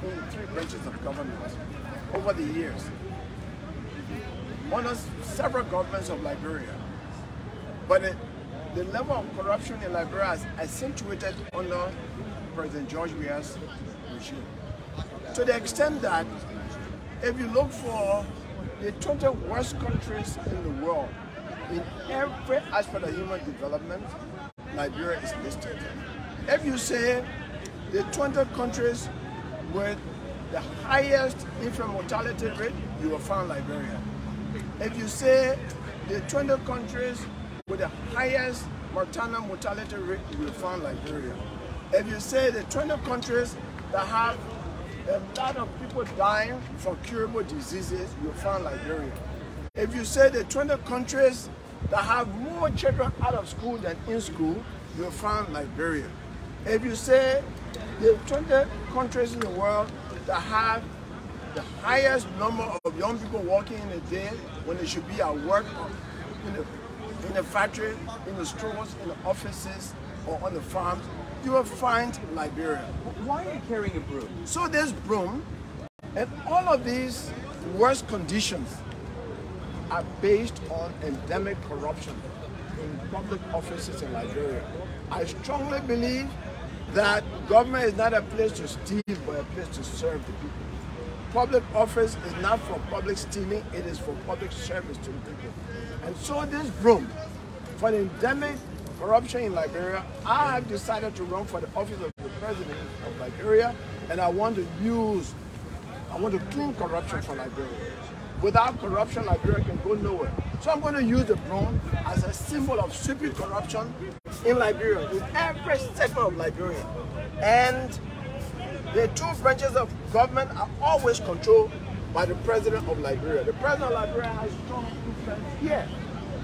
between the three branches of government over the years, under several governments of Liberia. But the level of corruption in Liberia has accentuated under President George Weah's regime. To the extent that if you look for the 20 worst countries in the world, in every aspect of human development, Liberia is listed. If you say the 20 countries with the highest infant mortality rate, you will find Liberia. If you say the 20 countries with the highest maternal mortality rate, you will find Liberia. If you say the 20 countries that have a lot of people dying from curable diseases, you'll find Liberia. If you say the 20 countries that have more children out of school than in school, you'll find Liberia. If you say the 20 countries in the world that have the highest number of young people working in a day when they should be at work in the factory, in the stores, in the offices, or on the farms, you will find Liberia. Why are you carrying a broom? So this broom and all of these worst conditions are based on endemic corruption in public offices in Liberia. I strongly believe that government is not a place to steal, but a place to serve the people. Public office is not for public stealing, it is for public service to the people. And so this broom, for the endemic corruption in Liberia, I have decided to run for the office of the president of Liberia, and I want to clean corruption for Liberia. Without corruption, Liberia can go nowhere. So I'm going to use the broom as a symbol of sweeping corruption in Liberia, in every sector of Liberia. And the two branches of government are always controlled by the president of Liberia. The president of Liberia has strong influence here,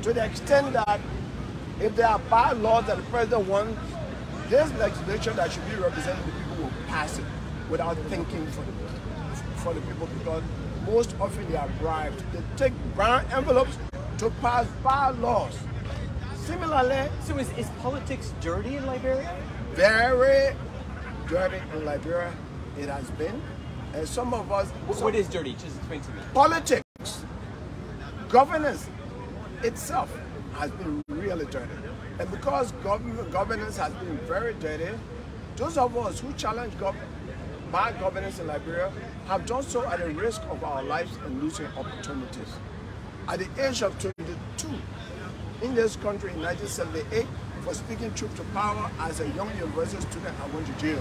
to the extent that if there are bad laws that the president wants, this legislation that should be representing the people will pass it without thinking for the people, because most often they are bribed. They take brown envelopes to pass bad laws. Similarly, so is politics dirty in Liberia? Very dirty in Liberia, it has been. And some of us... What is dirty? Just explain to me. Politics, governance itself has been really dirty. And because governance has been very dirty, those of us who challenge bad governance in Liberia have done so at the risk of our lives and losing opportunities. At the age of 22, in this country in 1978, for speaking truth to power as a young university student, I went to jail.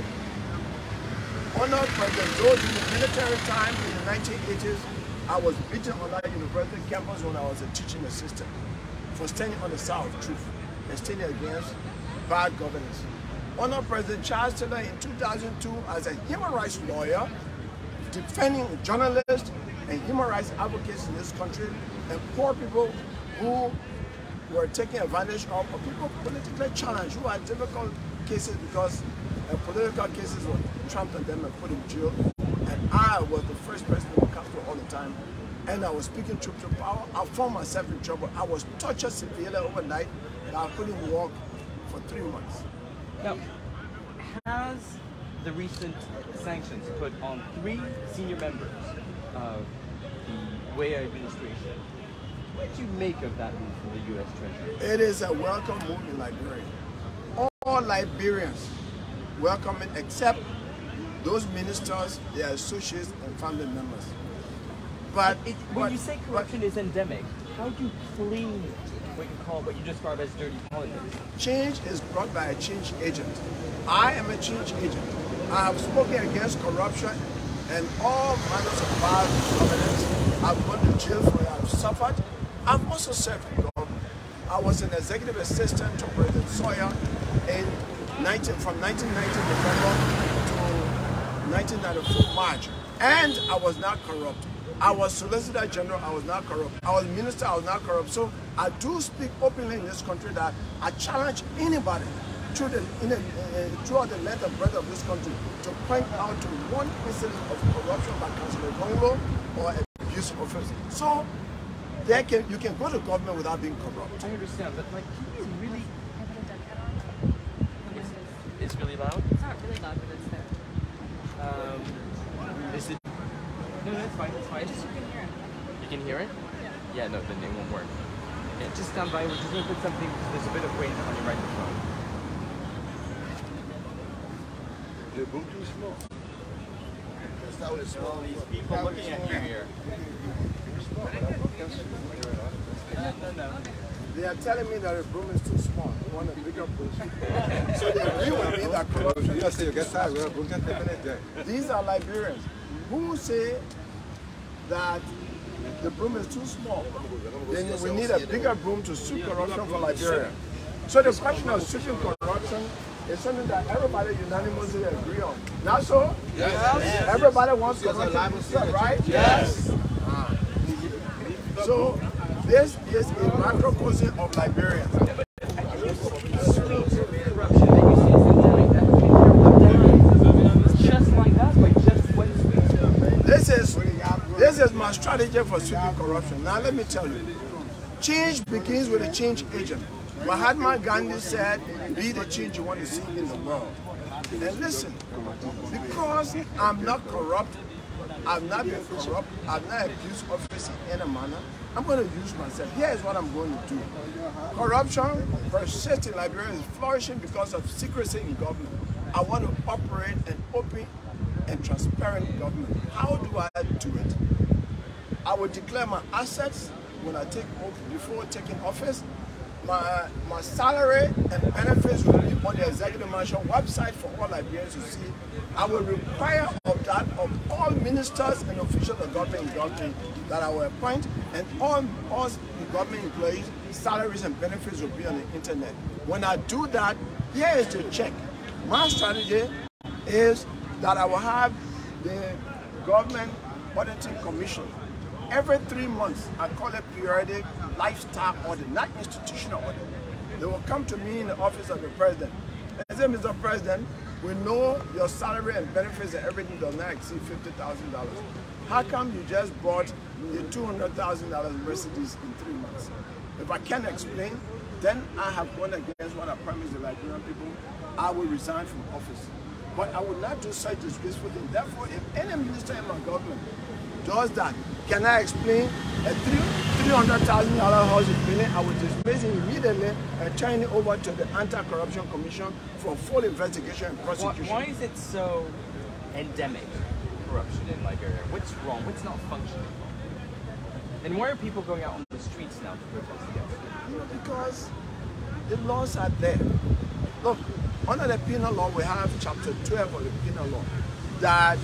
Under President George in the military time in the 1980s, I was beaten on that university campus when I was a teaching assistant for standing on the side of truth and standing against bad governance. Under President Charles Taylor in 2002 as a human rights lawyer, defending journalists and human rights advocates in this country and poor people who were taken advantage of, or people politically challenged who had difficult cases because political cases were trumped on them and put in jail. And I was the first person in the Capitol all the time, and I was speaking truth to power. I found myself in trouble. I was tortured severely overnight, and I couldn't walk for 3 months. Now, has the recent sanctions put on 3 senior members of the Weah administration, what do you make of that move from the U.S. Treasury? It is a welcome move in Liberia. All Liberians welcome it, except those ministers, their associates, and family members. But when you say corruption is endemic, how do you clean what you describe as dirty politics? Change is brought by a change agent. I am a change agent. I have spoken against corruption and all manners of bad governance. I've gone to jail for it. I've suffered. I've also served in government. I was an executive assistant to President Saye from 1990 November to 1994 March. And I was not corrupt. I was Solicitor General, I was not corrupt. I was Minister, I was not corrupt. So I do speak openly in this country that I challenge anybody throughout the length and breadth of this country to point out to one incident of corruption by Councillor Gongloe or abuse of office. So you can go to government without being corrupt. I understand, but like, can you really... It's really loud? It's not really loud, but it's there. It's fine, it's fine. Just you can hear it. You can hear it? Yeah. Yeah, no, then it won't work. Yeah, just stand by. We're just going to put something, there's a bit of weight on your microphone. The boom too small. That's how it's small. These people looking at you here. No. They are telling me that the broom is too small. They want a bigger broom. So they agree with me that corruption. These are Liberians who say that the broom is too small. Then we need a bigger broom to sweep corruption for Liberia. So the question of sweeping corruption is something that everybody unanimously agree on. Not so? Yes. Everybody wants corruption to stop, right? Yes. So this is a macrocosm of Liberians. This is my strategy for sweeping corruption. Now let me tell you, change begins with a change agent. Mahatma Gandhi said, be the change you want to see in the world. And listen, because I'm not corrupt, I've not been corrupt, I've not abused office in any manner, I'm going to use myself. Here is what I'm going to do. Corruption persists in Liberia is flourishing because of secrecy in government. I want to operate an open and transparent government. How do I do it? I will declare my assets when I take over before taking office. My salary and benefits will be on the executive mansion website for all Liberians to see. I will require of that of all ministers and officials of government in government that I will appoint, and all the government employees' salaries and benefits will be on the internet. When I do that, here is the check. My strategy is that I will have the government auditing commission. Every 3 months, I call it periodic lifestyle audit, not institutional audit. They will come to me in the office of the president and say, Mr. President, we know your salary and benefits and everything does not exceed $50,000. How come you just bought the $200,000 Mercedes in 3 months? If I can't explain, then I have gone against what I promised the Liberian people. I will resign from office. But I will not do such disgraceful thing. Therefore, if any minister in my government does that, can I explain a $300,000 house in Benin? I will dismiss it immediately and turn it over to the Anti-Corruption Commission for full investigation and prosecution. Why is it so endemic, corruption in Liberia? What's wrong? What's not functioning? And why are people going out on the streets now to protest against it? Because the laws are there. Look, under the penal law, we have chapter 12 of the penal law that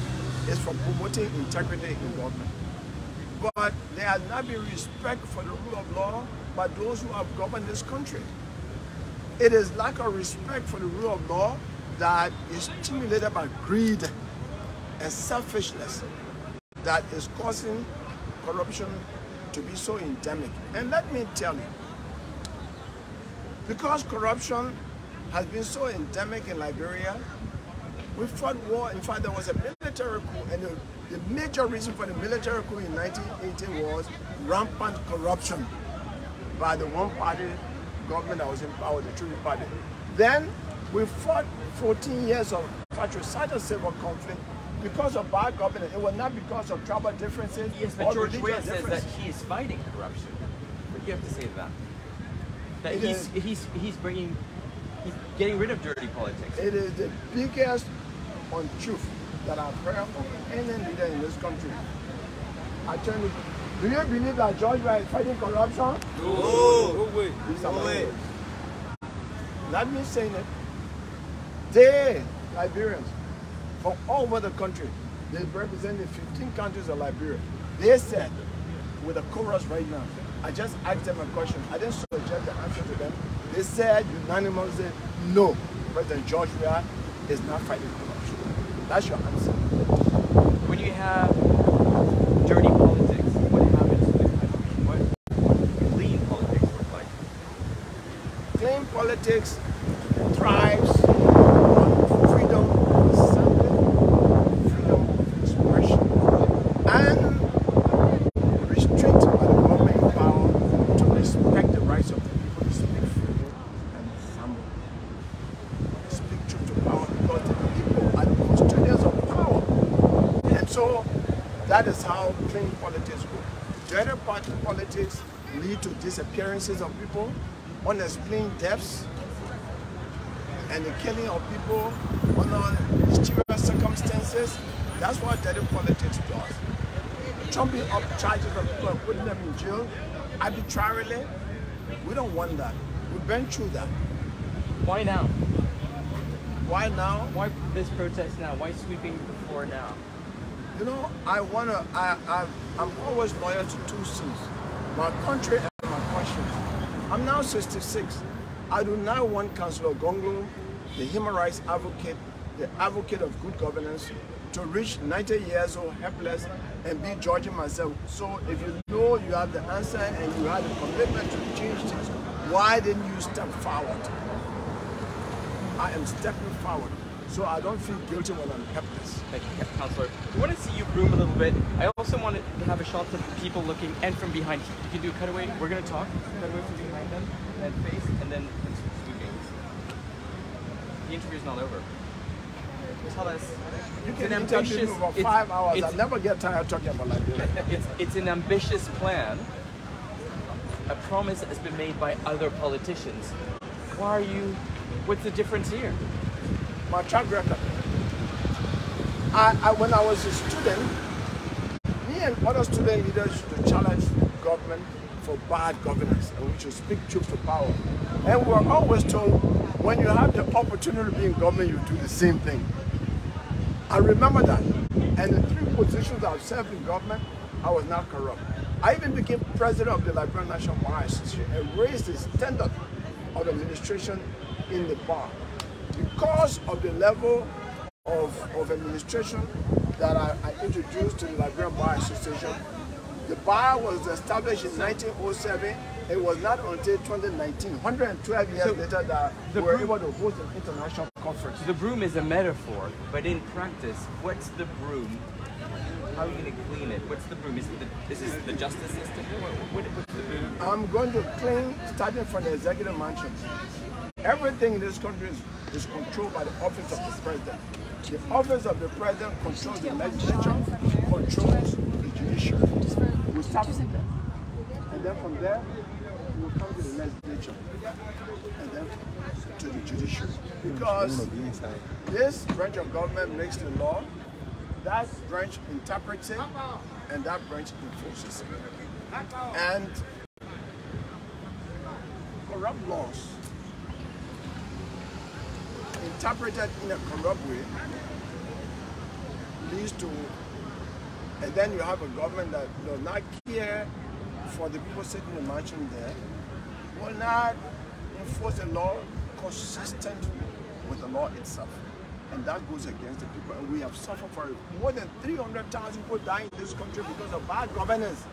is for promoting integrity in government. But there has not been respect for the rule of law by those who have governed this country. It is lack of respect for the rule of law that is stimulated by greed and selfishness that is causing corruption to be so endemic. And let me tell you, because corruption has been so endemic in Liberia, we fought war. In fact, there was a military coup, and the major reason for the military coup in 1918 was rampant corruption by the one-party government that was in power, the Truly Party. Then we fought 14 years of fratricidal civil conflict because of bad governance. It was not because of tribal differences. Yes, but George Weah says that he is fighting corruption. What do you have to say to that? That he's getting rid of dirty politics. It is the biggest untruth that I've heard from any leader in this country. I tell you, do you believe that George Weah is fighting corruption? No way. No way. Not me saying it. They, Liberians, from all over the country, they represent the 15 countries of Liberia. They said, with a chorus right now, I just asked them a question. I didn't suggest the answer to them. They said unanimously, no, President George Weah is not fighting corruption. That's your answer. When you have dirty politics, what happens to the country? What clean politics look like? Clean politics thrives on freedom of assembly, freedom of expression, and restraint by the government in power to respect the rights of the people to speak freely and assemble. Speak truth to power because the people are the custodians of power. And so That is how clean politics go. Dirty party politics lead to disappearances of people, unexplained deaths, and the killing of people under mysterious circumstances. That's what dirty politics does. Trumping up charges of people and putting them in jail arbitrarily. We don't want that. We've been through that. Why now? Why now? Why this protest now? Why sweeping before now? You know, I'm always loyal to two things: my country and my conscience. I'm now 66. I do not want Councillor Gongloe, the human rights advocate, the advocate of good governance, to reach 90 years old helpless and be judging myself. So if you know you have the answer and you have the commitment to change things, why didn't you step forward? I am stepping forward, so I don't feel guilty when I'm helpless. Thank you, Councillor. We want to see you groom a little bit. I also wanted to have a shot of people looking and from behind. You can do a cutaway. We're going to talk. Cutaway from behind them, and face, and then sweeping. The interview's not over. Tell us. You can interview me for 5 hours. I never get tired talking about Liberia. It's an ambitious plan. A promise that has been made by other politicians. Why are you? What's the difference here? My track record. When I was a student, me and other student leaders used to challenge government for bad governance, and we should speak truth to power. And we were always told, when you have the opportunity to be in government, you do the same thing. I remember that. And the 3 positions I've served in government, I was not corrupt. I even became president of the Liberian National Bar Association and raised the standard of administration in the bar. Because of the level of administration that I introduced to the Liberian Bar Association, the bar was established in 1907. It was not until 2019, 112 years later, that we were able to host an international conference. The broom is a metaphor, but in practice, what's the broom? How are you going to clean it? What's the broom? Is this the justice system? What's the broom? I'm going to clean, starting from the executive mansion. Everything in this country is controlled by the office of the president. The office of the president controls the legislature, controls the judiciary. We start from there. And then from there, we will come to the legislature. And then to the judiciary. Because this branch of government makes the law, that branch interprets it, and that branch enforces it. And corrupt laws interpreted in a corrupt way leads to, and then you have a government that does not care for the people sitting in the mansion there, will not enforce a law consistent with the law itself. And that goes against the people, and we have suffered for it. More than 300,000 people dying in this country because of bad governance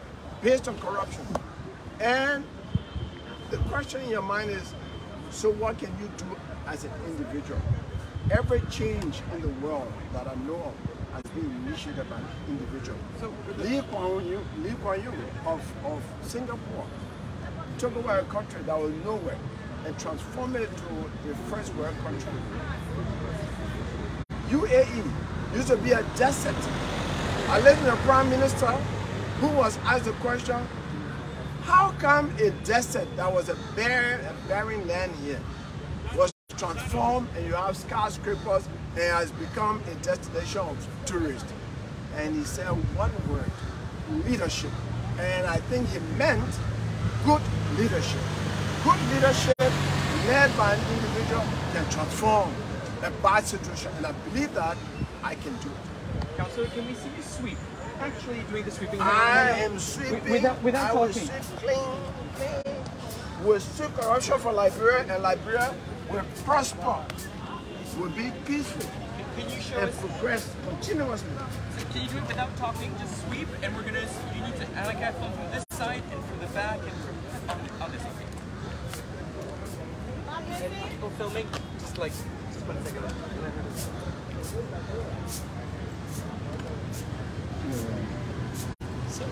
based on corruption. And the question in your mind is, so what can you do as an individual? Every change in the world that I know of has been initiated by an individual. So Lee Kuan Yew of Singapore took over a country that was nowhere and transformed it to a first world country. UAE used to be a desert. I listened to a prime minister who was asked the question, how come a desert that was a barren land here was transformed and you have skyscrapers and has become a destination of tourists? And he said one word: leadership. And I think he meant good leadership. Good leadership led by an individual can transform a bad situation, and I believe that I can do it. Councillor, can we see you sweep? Actually doing the sweeping. I am sweeping. Without talking. Sweep clean. We'll sweep corruption for Liberia, and Liberia will prosper. Will be peaceful. Can you show and us? Progress continuously. So can you do it without talking? Just sweep, and we're gonna. You need to allocate from this side and from the back and from on this side. And people filming, just 1 second. So.